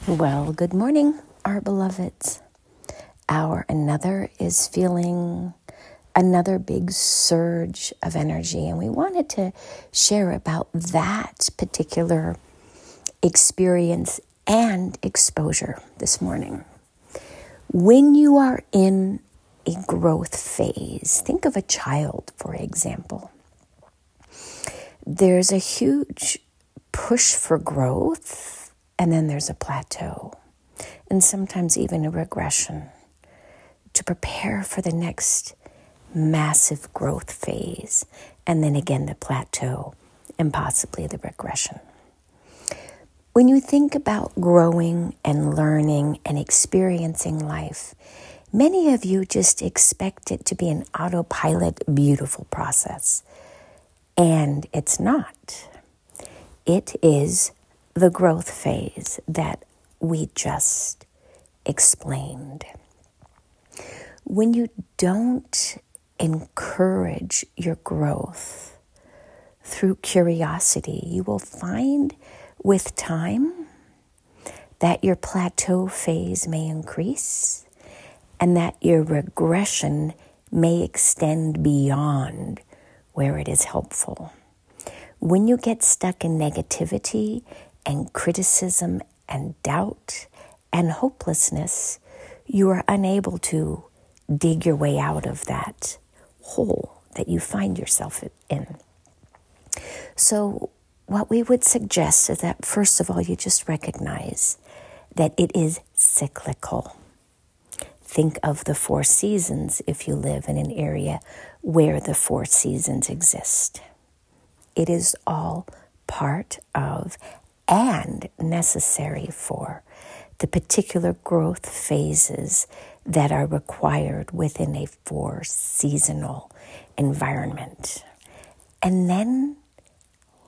Well, good morning, our beloveds. Our another is feeling another big surge of energy, and we wanted to share about that particular experience and exposure this morning. When you are in a growth phase, think of a child, for example. There's a huge push for growth, and then there's a plateau, and sometimes even a regression to prepare for the next massive growth phase, and then again the plateau, and possibly the regression. When you think about growing and learning and experiencing life, many of you just expect it to be an autopilot, beautiful process. And it's not. It is the growth phase that we just explained. When you don't encourage your growth through curiosity, you will find with time that your plateau phase may increase and that your regression may extend beyond where it is helpful. When you get stuck in negativity and criticism and doubt and hopelessness, you are unable to dig your way out of that hole that you find yourself in. So what we would suggest is that, first of all, you just recognize that it is cyclical. Think of the 4 seasons if you live in an area where the 4 seasons exist. It is all part of and necessary for the particular growth phases that are required within a 4-seasonal environment. And then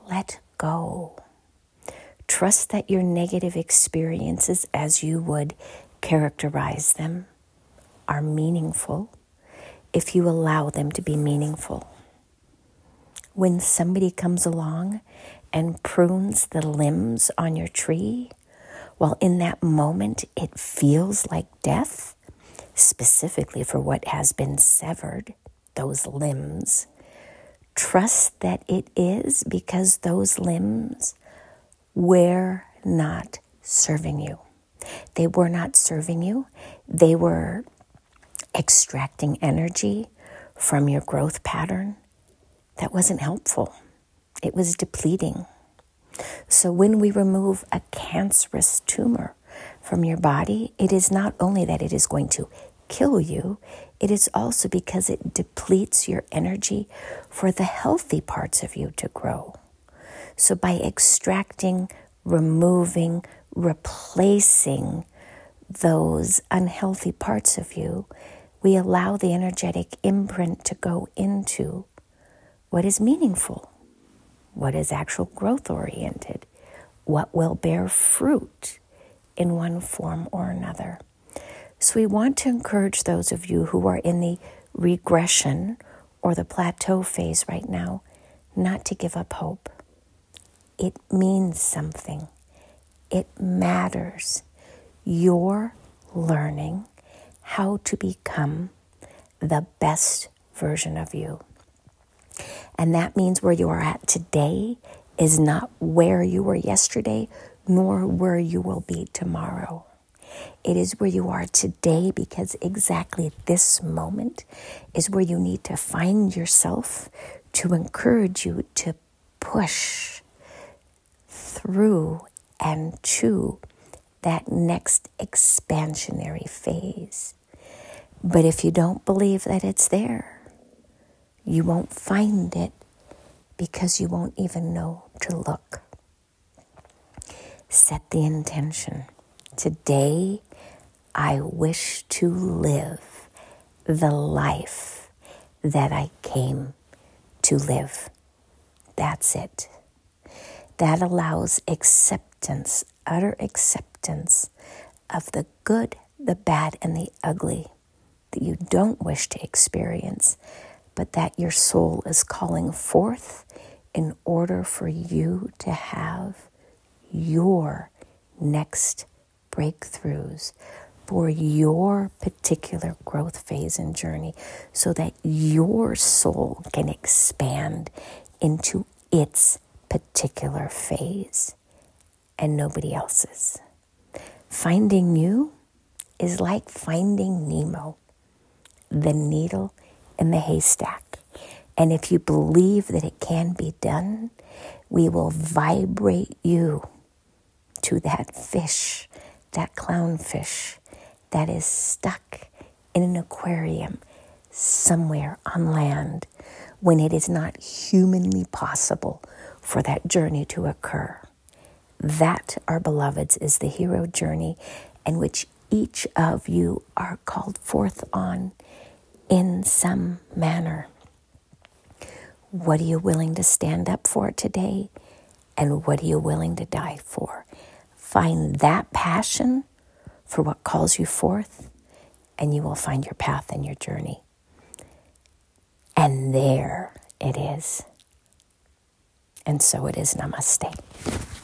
let go. Trust that your negative experiences, as you would characterize them, are meaningful if you allow them to be meaningful. When somebody comes along and prunes the limbs on your tree, while in that moment it feels like death, specifically for what has been severed, those limbs, trust that it is because those limbs were not serving you. They were not serving you. They were extracting energy from your growth pattern that wasn't helpful. It was depleting. So when we remove a cancerous tumor from your body, it is not only that it is going to kill you, it is also because it depletes your energy for the healthy parts of you to grow. So by extracting, removing, replacing those unhealthy parts of you, we allow the energetic imprint to go into what is meaningful, what is actual growth-oriented, what will bear fruit in one form or another. So we want to encourage those of you who are in the regression or the plateau phase right now not to give up hope. It means something. It matters. You're learning how to become the best version of you. And that means where you are at today is not where you were yesterday, nor where you will be tomorrow. It is where you are today because exactly this moment is where you need to find yourself to encourage you to push through and to that next expansionary phase. But if you don't believe that it's there, you won't find it because you won't even know to look. Set the intention. Today, I wish to live the life that I came to live. That's it. That allows acceptance, utter acceptance of the good, the bad, and the ugly that you don't wish to experience, but that your soul is calling forth in order for you to have your next breakthroughs for your particular growth phase and journey so that your soul can expand into its particular phase and nobody else's. Finding you is like finding Nemo, the needle in the haystack. And if you believe that it can be done, we will vibrate you to that fish, that clownfish that is stuck in an aquarium somewhere on land when it is not humanly possible for that journey to occur. That, our beloveds, is the hero journey in which each of you are called forth on in some manner. What are you willing to stand up for today? And what are you willing to die for? Find that passion for what calls you forth, and you will find your path and your journey. And there it is. And so it is. Namaste.